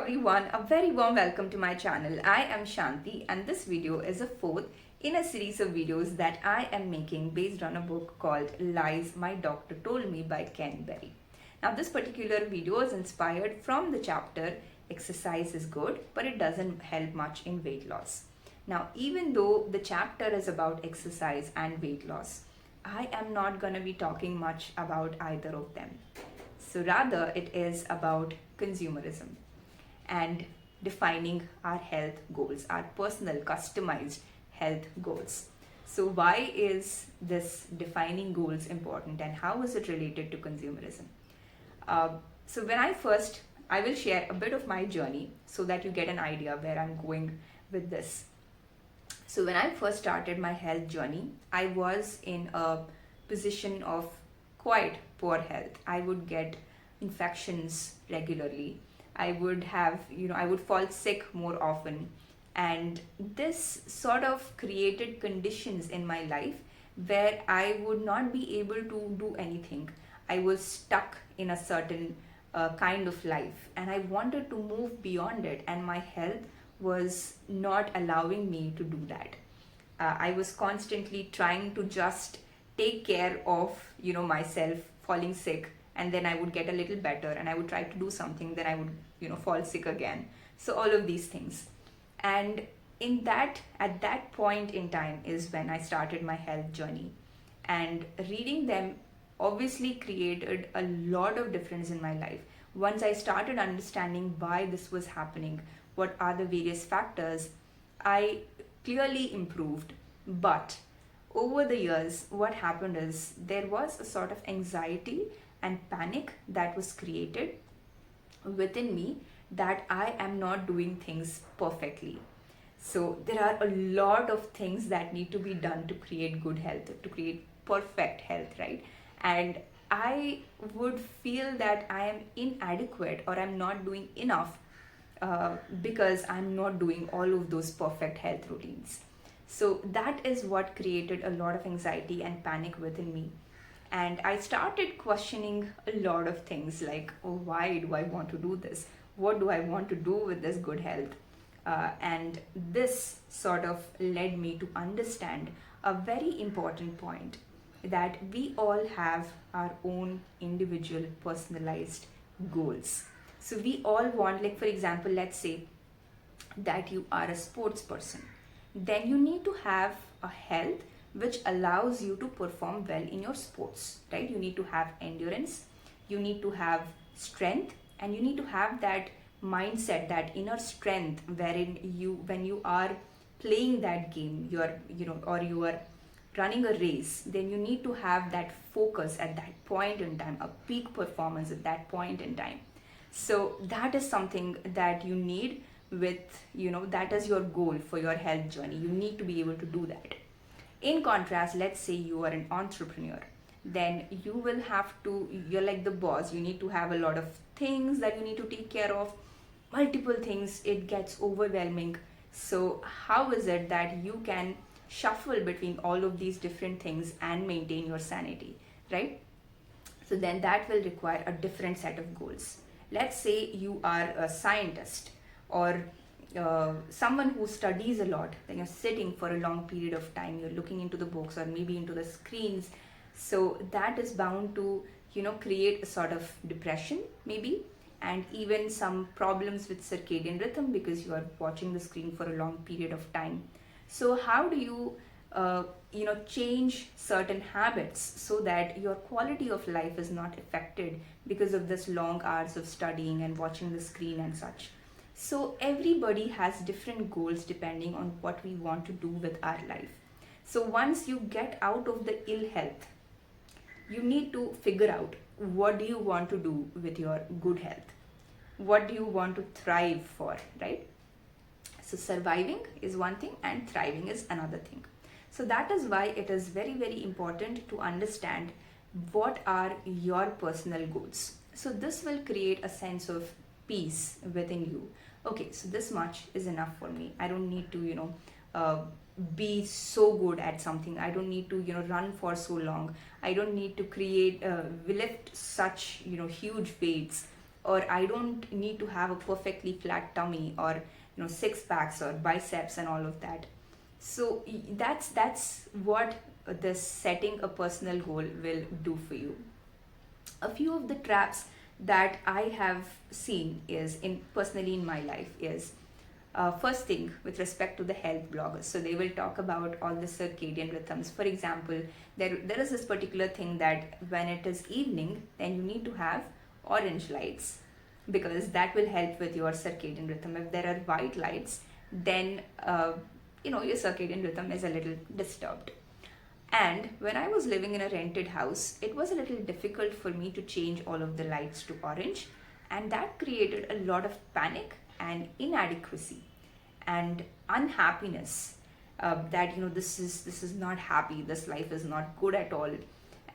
everyone, a very warm welcome to my channel. I am Shanti and this video is a fourth in a series of videos that I am making based on a book called Lies My Doctor Told Me by Ken Berry. Now this particular video is inspired from the chapter Exercise is Good but it doesn't help much in weight loss. Now even though the chapter is about exercise and weight loss, I am not going to be talking much about either of them. So rather it is about consumerism and defining our health goals, our personal customized health goals. So why is this defining goals important and how is it related to consumerism? So I will share a bit of my journey so that you get an idea where I'm going with this. So when I first started my health journey, I was in a position of quite poor health. I would get infections regularly. I would fall sick more often. And this sort of created conditions in my life where I would not be able to do anything. I was stuck in a certain kind of life and I wanted to move beyond it, and my health was not allowing me to do that. I was constantly trying to just take care of myself falling sick, and then I would get a little better and I would try to do something, then I would fall sick again. So all of these things. And at that point in time is when I started my health journey, and reading them obviously created a lot of difference in my life. Once I started understanding why this was happening, what are the various factors, I clearly improved. But over the years, what happened is there was a sort of anxiety and panic that was created within me that I am not doing things perfectly. So there are a lot of things that need to be done to create good health, to create perfect health, right? And I would feel that I am inadequate or I'm not doing enough because I'm not doing all of those perfect health routines. So that is what created a lot of anxiety and panic within me. And I started questioning a lot of things like, oh, why do I want to do this? What do I want to do with this good health? And this sort of led me to understand a very important point, that we all have our own individual personalized goals. So we all want, like for example, let's say that you are a sports person, then you need to have a health which allows you to perform well in your sports, right? You need to have endurance, you need to have strength, and you need to have that mindset, that inner strength wherein when you are playing that game, you are running a race, then you need to have that focus at that point in time, a peak performance at that point in time. So that is something that you need that is your goal for your health journey. You need to be able to do that. In contrast, let's say you are an entrepreneur, then you're like the boss. You need to have a lot of things that you need to take care of, multiple things. It gets overwhelming. So how is it that you can shuffle between all of these different things and maintain your sanity, right? So then that will require a different set of goals. Let's say you are a scientist or someone who studies a lot, then you're sitting for a long period of time, you're looking into the books or maybe into the screens. So that is bound to create a sort of depression maybe, and even some problems with circadian rhythm because you are watching the screen for a long period of time. So how do you change certain habits so that your quality of life is not affected because of this long hours of studying and watching the screen and such? So everybody has different goals depending on what we want to do with our life. So once you get out of the ill health, you need to figure out, what do you want to do with your good health? What do you want to thrive for, right? So surviving is one thing and thriving is another thing. So that is why it is very, very important to understand what are your personal goals. So this will create a sense of peace within you. Okay, so this much is enough for me. I don't need to, be so good at something. I don't need to, run for so long. I don't need to lift such, huge weights. or I don't need to have a perfectly flat tummy, or six packs or biceps and all of that. So that's what this setting a personal goal will do for you. A few of the traps that I have seen is in personally in my life is, first thing, with respect to the health bloggers. So they will talk about all the circadian rhythms. For example, there is this particular thing that when it is evening, then you need to have orange lights, because that will help with your circadian rhythm. If there are white lights, then your circadian rhythm is a little disturbed. And when I was living in a rented house, it was a little difficult for me to change all of the lights to orange, and that created a lot of panic and inadequacy and unhappiness. That this is not happy, this life is not good at all,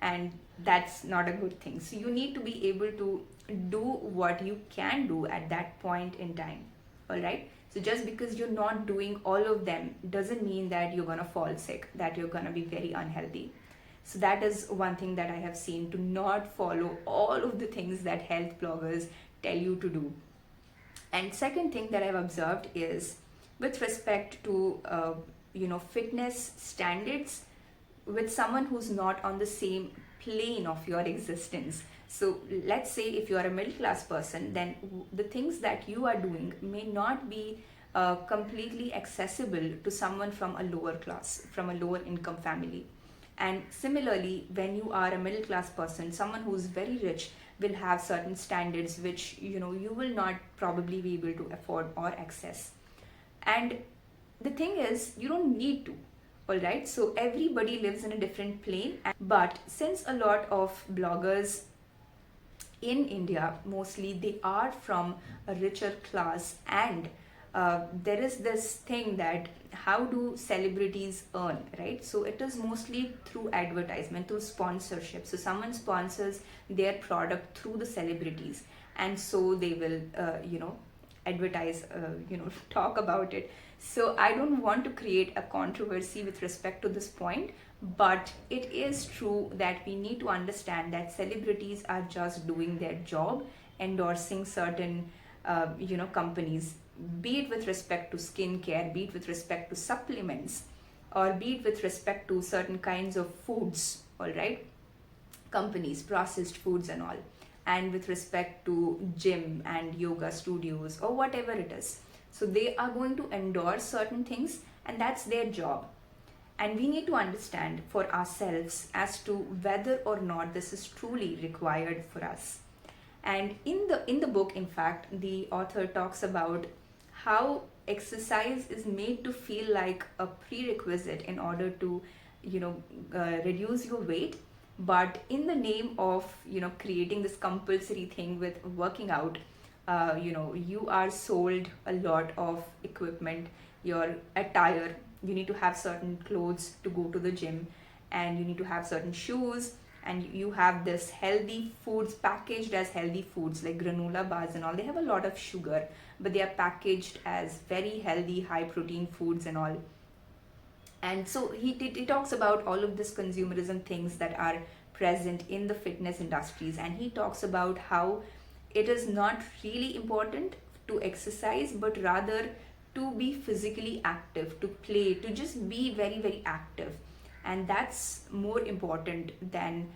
and that's not a good thing. So you need to be able to do what you can do at that point in time. All right, so just because you're not doing all of them doesn't mean that you're gonna fall sick, that you're gonna be very unhealthy. So that is one thing that I have seen, to not follow all of the things that health bloggers tell you to do. And second thing that I've observed is, with respect to fitness standards, with someone who's not on the same plane of your existence. So let's say if you are a middle class person, then the things that you are doing may not be completely accessible to someone from a lower class, from a lower income family. And similarly, when you are a middle class person, someone who's very rich will have certain standards which you will not probably be able to afford or access. And the thing is, you don't need to. All right, so everybody lives in a different plane. But since a lot of bloggers in India, mostly they are from a richer class, and there is this thing that how do celebrities earn, right? So it is mostly through advertisement, through sponsorship. So someone sponsors their product through the celebrities, and so they will advertise, talk about it. So I don't want to create a controversy with respect to this point, but it is true that we need to understand that celebrities are just doing their job, endorsing certain companies, be it with respect to skincare, be it with respect to supplements, or be it with respect to certain kinds of foods. All right, companies, processed foods and all, and with respect to gym and yoga studios or whatever it is. So they are going to endorse certain things, and that's their job. And we need to understand for ourselves as to whether or not this is truly required for us. And in the book, in fact, the author talks about how exercise is made to feel like a prerequisite in order to reduce your weight. But in the name of creating this compulsory thing with working out, you are sold a lot of equipment, your attire. You need to have certain clothes to go to the gym, and you need to have certain shoes, and you have this healthy foods packaged as healthy foods like granola bars and all. They have a lot of sugar, but they are packaged as very healthy, high protein foods and all. And so he talks about all of this consumerism things that are present in the fitness industries, and he talks about how it is not really important to exercise, but rather to be physically active, to play, to just be very, very active. And that's more important than,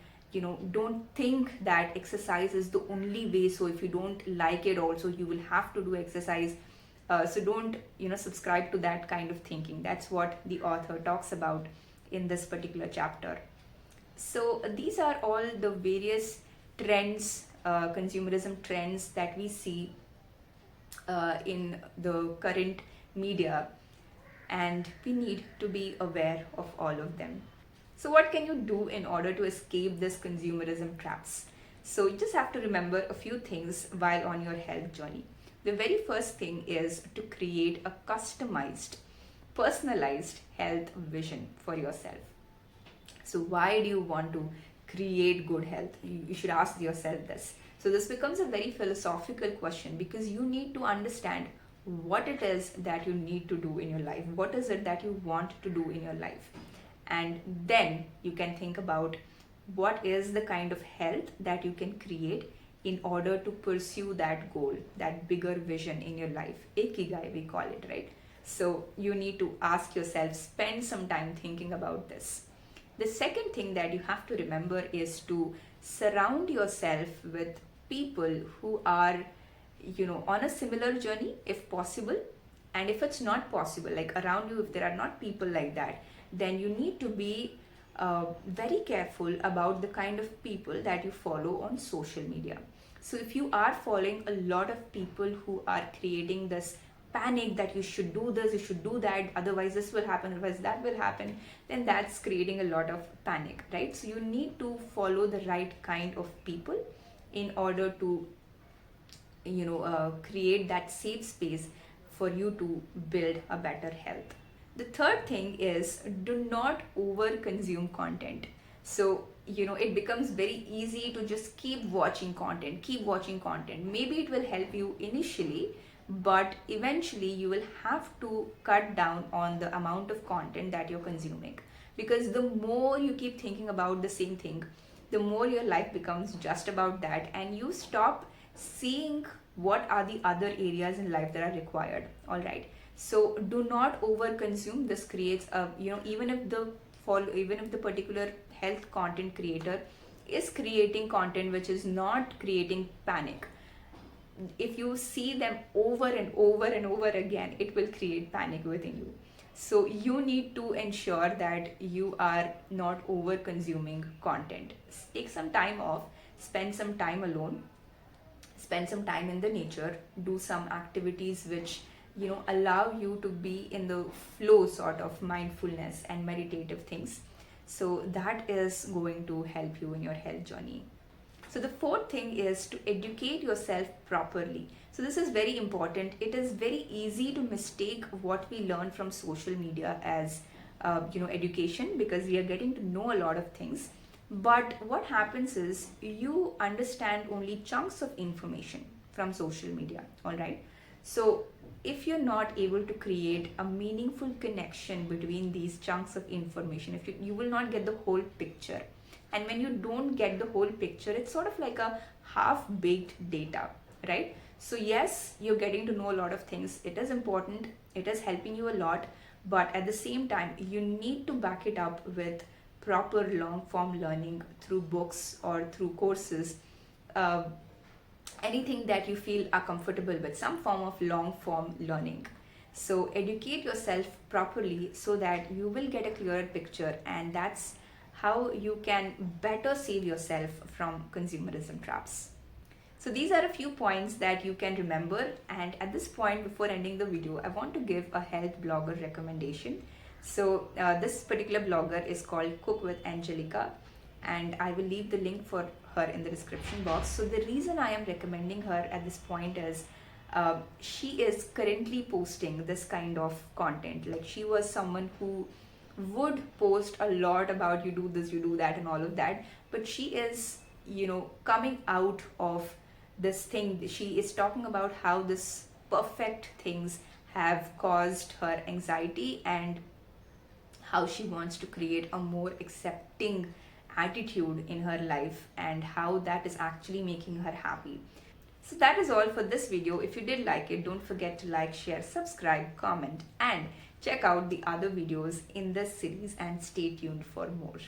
don't think that exercise is the only way. So if you don't like it also, you will have to do exercise. So don't, subscribe to that kind of thinking. That's what the author talks about in this particular chapter. So these are all the various trends, consumerism trends that we see in the current media, and we need to be aware of all of them. So what can you do in order to escape this consumerism traps? So you just have to remember a few things while on your health journey. The very first thing is to create a customized, personalized health vision for yourself. So why do you want to create good health? You should ask yourself this. So this becomes a very philosophical question, because you need to understand what it is that you need to do in your life. What is it that you want to do in your life? And then you can think about what is the kind of health that you can create in order to pursue that goal, that bigger vision in your life. Ikigai, we call it, right? So you need to ask yourself, spend some time thinking about this. The second thing that you have to remember is to surround yourself with people who are, on a similar journey if possible. And if it's not possible, like around you, if there are not people like that, then you need to be very careful about the kind of people that you follow on social media. So if you are following a lot of people who are creating this panic that you should do this, you should do that, otherwise this will happen, otherwise that will happen, then that's creating a lot of panic, right? So you need to follow the right kind of people in order to create that safe space for you to build a better health. The third thing is, do not over consume content. So it becomes very easy to just keep watching content. Maybe it will help you initially, but eventually you will have to cut down on the amount of content that you're consuming, because the more you keep thinking about the same thing, the more your life becomes just about that, and you stop seeing what are the other areas in life that are required. All right, so do not over consume. This creates a, even if the particular health content creator is creating content which is not creating panic, if you see them over and over and over again, it will create panic within you. So you need to ensure that you are not over consuming content. Take some time off, spend some time alone, spend some time in the nature, do some activities which allow you to be in the flow sort of mindfulness and meditative things. So that is going to help you in your health journey. So the fourth thing is to educate yourself properly. So this is very important. It is very easy to mistake what we learn from social media as education, because we are getting to know a lot of things. But what happens is you understand only chunks of information from social media. All right. So if you're not able to create a meaningful connection between these chunks of information, if you will not get the whole picture. And when you don't get the whole picture, it's sort of like a half-baked data, right? So yes, you're getting to know a lot of things. It is important. It is helping you a lot. But at the same time, you need to back it up with proper long-form learning through books or through courses. Anything that you feel are comfortable with, some form of long-form learning. So educate yourself properly so that you will get a clearer picture, and that's how you can better save yourself from consumerism traps. So these are a few points that you can remember, and at this point, before ending the video, I want to give a health blogger recommendation. So this particular blogger is called Cook with Angelica, and I will leave the link for her in the description box. So the reason I am recommending her at this point is she is currently posting this kind of content. Like, she was someone who would post a lot about you do this, you do that, and all of that, but she is coming out of this thing. She is talking about how this perfect things have caused her anxiety, and how she wants to create a more accepting attitude in her life, and how that is actually making her happy. So that is all for this video. If you did like it, don't forget to like, share, subscribe, comment, and check out the other videos in this series, and stay tuned for more.